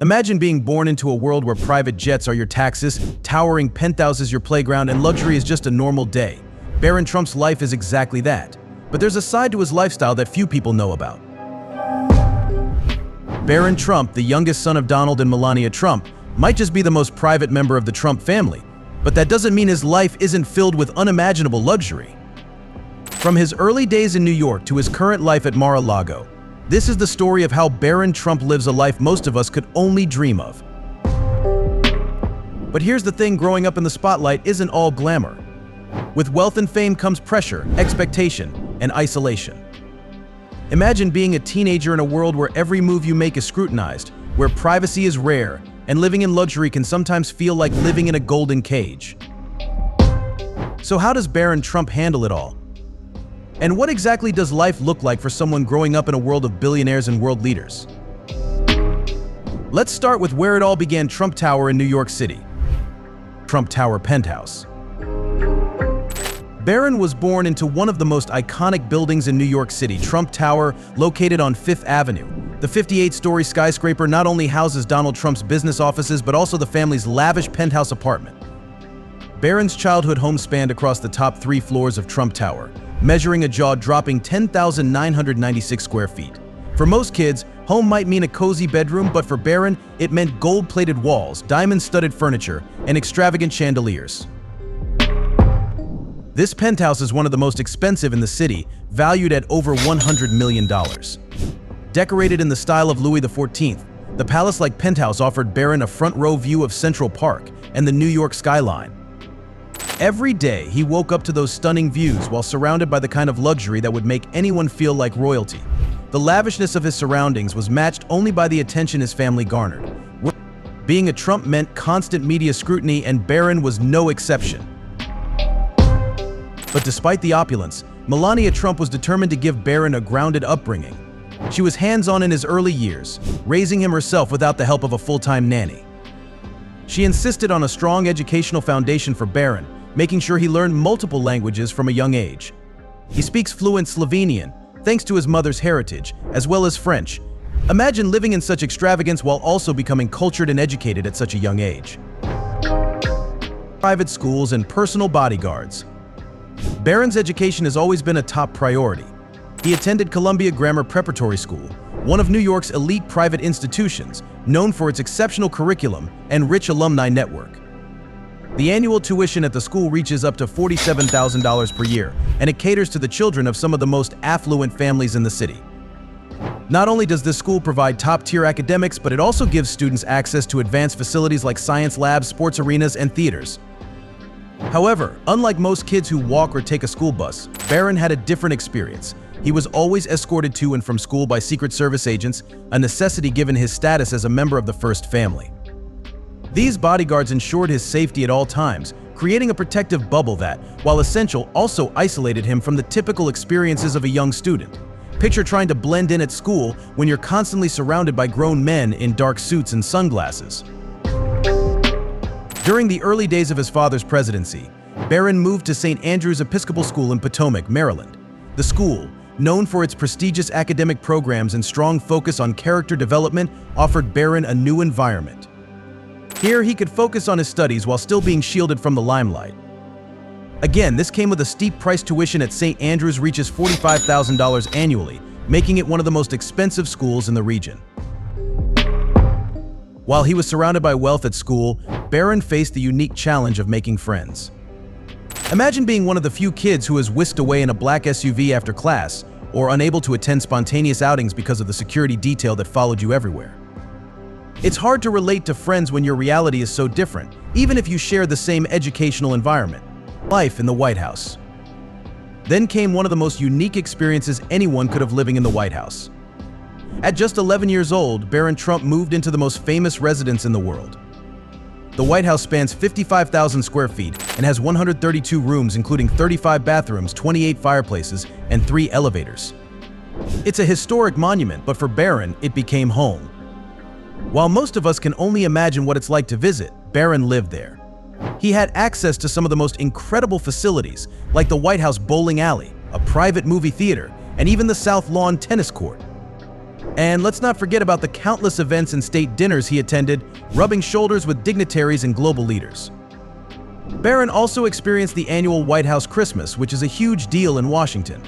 Imagine being born into a world where private jets are your taxes, towering penthouses your playground, and luxury is just a normal day. Barron Trump's life is exactly that. But there's a side to his lifestyle that few people know about. Barron Trump, the youngest son of Donald and Melania Trump, might just be the most private member of the Trump family, but that doesn't mean his life isn't filled with unimaginable luxury. From his early days in New York to his current life at Mar-a-Lago, this is the story of how Barron Trump lives a life most of us could only dream of. But here's the thing, growing up in the spotlight isn't all glamour. With wealth and fame comes pressure, expectation, and isolation. Imagine being a teenager in a world where every move you make is scrutinized, where privacy is rare, and living in luxury can sometimes feel like living in a golden cage. So how does Barron Trump handle it all? And what exactly does life look like for someone growing up in a world of billionaires and world leaders? Let's start with where it all began: Trump Tower in New York City. Trump Tower penthouse. Barron was born into one of the most iconic buildings in New York City, Trump Tower, located on 5th Avenue. The 58-story skyscraper not only houses Donald Trump's business offices, but also the family's lavish penthouse apartment. Barron's childhood home spanned across the top 3 floors of Trump Tower, measuring a jaw-dropping 10,996 square feet. For most kids, home might mean a cozy bedroom, but for Barron, it meant gold-plated walls, diamond-studded furniture, and extravagant chandeliers. This penthouse is one of the most expensive in the city, valued at over $100 million. Decorated in the style of Louis XIV, the palace-like penthouse offered Barron a front-row view of Central Park and the New York skyline. Every day, he woke up to those stunning views while surrounded by the kind of luxury that would make anyone feel like royalty. The lavishness of his surroundings was matched only by the attention his family garnered. Being a Trump meant constant media scrutiny, and Barron was no exception. But despite the opulence, Melania Trump was determined to give Barron a grounded upbringing. She was hands-on in his early years, raising him herself without the help of a full-time nanny. She insisted on a strong educational foundation for Barron, making sure he learned multiple languages from a young age. He speaks fluent Slovenian, thanks to his mother's heritage, as well as French. Imagine living in such extravagance while also becoming cultured and educated at such a young age. Private schools and personal bodyguards. Barron's education has always been a top priority. He attended Columbia Grammar Preparatory School, one of New York's elite private institutions, known for its exceptional curriculum and rich alumni network. The annual tuition at the school reaches up to $47,000 per year, and it caters to the children of some of the most affluent families in the city. Not only does this school provide top-tier academics, but it also gives students access to advanced facilities like science labs, sports arenas, and theaters. However, unlike most kids who walk or take a school bus, Barron had a different experience. He was always escorted to and from school by Secret Service agents, a necessity given his status as a member of the first family. These bodyguards ensured his safety at all times, creating a protective bubble that, while essential, also isolated him from the typical experiences of a young student. Picture trying to blend in at school when you're constantly surrounded by grown men in dark suits and sunglasses. During the early days of his father's presidency, Barron moved to St. Andrew's Episcopal School in Potomac, Maryland. The school, known for its prestigious academic programs and strong focus on character development, offered Barron a new environment. Here, he could focus on his studies while still being shielded from the limelight. Again, this came with a steep price. Tuition at St. Andrews reaches $45,000 annually, making it one of the most expensive schools in the region. While he was surrounded by wealth at school, Barron faced the unique challenge of making friends. Imagine being one of the few kids who is whisked away in a black SUV after class, or unable to attend spontaneous outings because of the security detail that followed you everywhere. It's hard to relate to friends when your reality is so different, even if you share the same educational environment. Life in the White House. Then came one of the most unique experiences anyone could have living in the White House. At just 11 years old, Barron Trump moved into the most famous residence in the world. The White House spans 55,000 square feet and has 132 rooms, including 35 bathrooms, 28 fireplaces, and 3 elevators. It's a historic monument, but for Barron, it became home. While most of us can only imagine what it's like to visit, Barron lived there. He had access to some of the most incredible facilities, like the White House bowling alley, a private movie theater, and even the South Lawn tennis court. And let's not forget about the countless events and state dinners he attended, rubbing shoulders with dignitaries and global leaders. Barron also experienced the annual White House Christmas, which is a huge deal in Washington.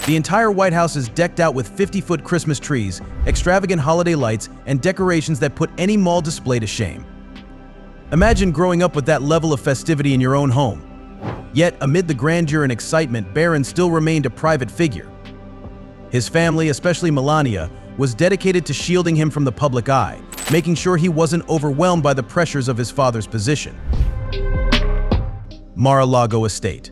The entire White House is decked out with 50-foot Christmas trees, extravagant holiday lights, and decorations that put any mall display to shame. Imagine growing up with that level of festivity in your own home. Yet, amid the grandeur and excitement, Barron still remained a private figure. His family, especially Melania, was dedicated to shielding him from the public eye, making sure he wasn't overwhelmed by the pressures of his father's position. Mar-a-Lago estate.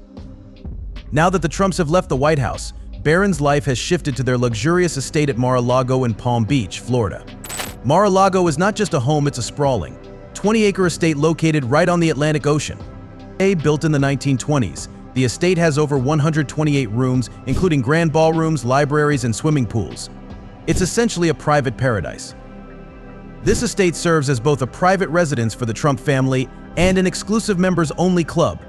Now that the Trumps have left the White House, Barron's life has shifted to their luxurious estate at Mar-a-Lago in Palm Beach, Florida. Mar-a-Lago is not just a home, it's a sprawling, 20-acre estate located right on the Atlantic Ocean. Built in the 1920s, the estate has over 128 rooms, including grand ballrooms, libraries, and swimming pools. It's essentially a private paradise. This estate serves as both a private residence for the Trump family and an exclusive members-only club.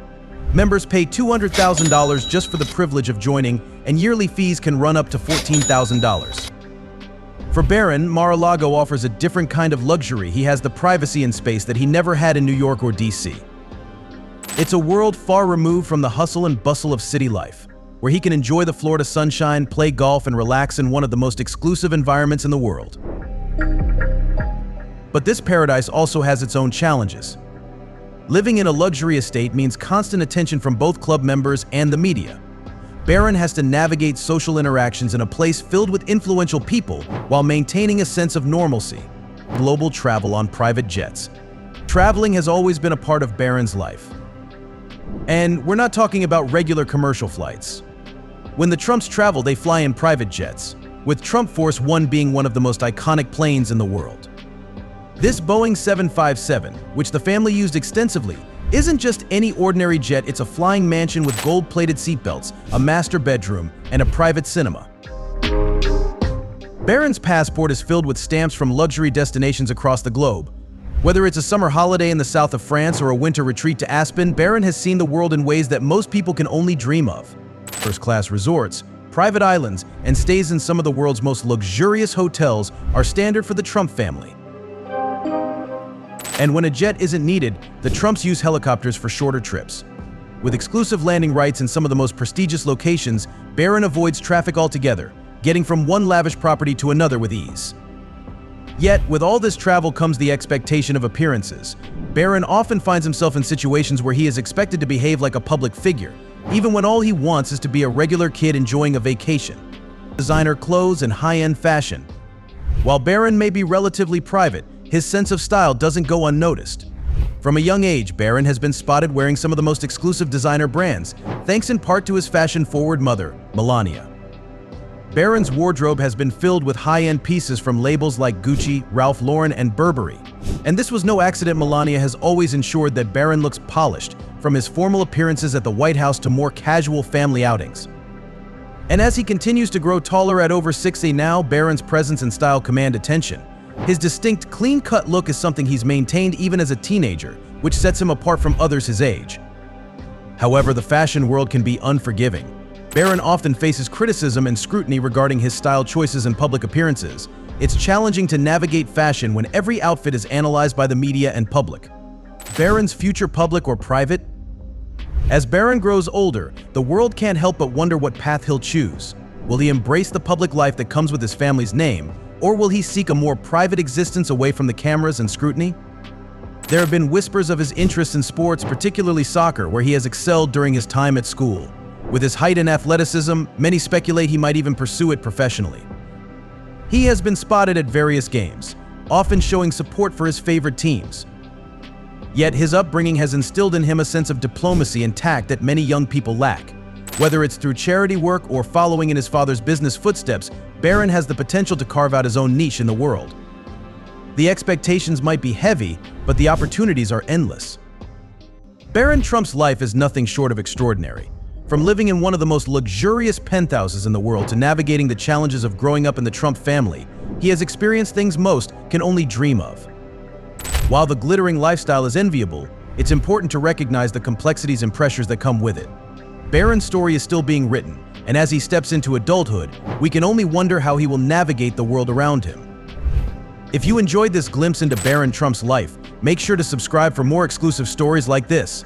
Members pay $200,000 just for the privilege of joining, and yearly fees can run up to $14,000. For Barron, Mar-a-Lago offers a different kind of luxury. He has the privacy and space that he never had in New York or DC. It's a world far removed from the hustle and bustle of city life, where he can enjoy the Florida sunshine, play golf, and relax in one of the most exclusive environments in the world. But this paradise also has its own challenges. Living in a luxury estate means constant attention from both club members and the media. Barron has to navigate social interactions in a place filled with influential people while maintaining a sense of normalcy. Global travel on private jets. Traveling has always been a part of Barron's life. And we're not talking about regular commercial flights. When the Trumps travel, they fly in private jets, with Trump Force One being one of the most iconic planes in the world. This Boeing 757, which the family used extensively, isn't just any ordinary jet. It's a flying mansion with gold-plated seatbelts, a master bedroom, and a private cinema. Barron's passport is filled with stamps from luxury destinations across the globe. Whether it's a summer holiday in the south of France or a winter retreat to Aspen, Barron has seen the world in ways that most people can only dream of. First-class resorts, private islands, and stays in some of the world's most luxurious hotels are standard for the Trump family. And when a jet isn't needed, the Trumps use helicopters for shorter trips. With exclusive landing rights in some of the most prestigious locations, Barron avoids traffic altogether, getting from one lavish property to another with ease. Yet, with all this travel comes the expectation of appearances. Barron often finds himself in situations where he is expected to behave like a public figure, even when all he wants is to be a regular kid enjoying a vacation. Designer clothes and high-end fashion. While Barron may be relatively private, his sense of style doesn't go unnoticed. From a young age, Barron has been spotted wearing some of the most exclusive designer brands, thanks in part to his fashion-forward mother, Melania. Barron's wardrobe has been filled with high-end pieces from labels like Gucci, Ralph Lauren, and Burberry. And this was no accident. Melania has always ensured that Barron looks polished, from his formal appearances at the White House to more casual family outings. And as he continues to grow taller at over 6'8" now, Barron's presence and style command attention. His distinct, clean-cut look is something he's maintained even as a teenager, which sets him apart from others his age. However, the fashion world can be unforgiving. Barron often faces criticism and scrutiny regarding his style choices and public appearances. It's challenging to navigate fashion when every outfit is analyzed by the media and public. Barron's future, public or private? As Barron grows older, the world can't help but wonder what path he'll choose. Will he embrace the public life that comes with his family's name, or will he seek a more private existence away from the cameras and scrutiny? There have been whispers of his interest in sports, particularly soccer, where he has excelled during his time at school. With his height and athleticism, many speculate he might even pursue it professionally. He has been spotted at various games, often showing support for his favorite teams. Yet his upbringing has instilled in him a sense of diplomacy and tact that many young people lack. Whether it's through charity work or following in his father's business footsteps, Barron has the potential to carve out his own niche in the world. The expectations might be heavy, but the opportunities are endless. Barron Trump's life is nothing short of extraordinary. From living in one of the most luxurious penthouses in the world to navigating the challenges of growing up in the Trump family, he has experienced things most can only dream of. While the glittering lifestyle is enviable, it's important to recognize the complexities and pressures that come with it. Barron's story is still being written, and as he steps into adulthood, we can only wonder how he will navigate the world around him. If you enjoyed this glimpse into Barron Trump's life, make sure to subscribe for more exclusive stories like this.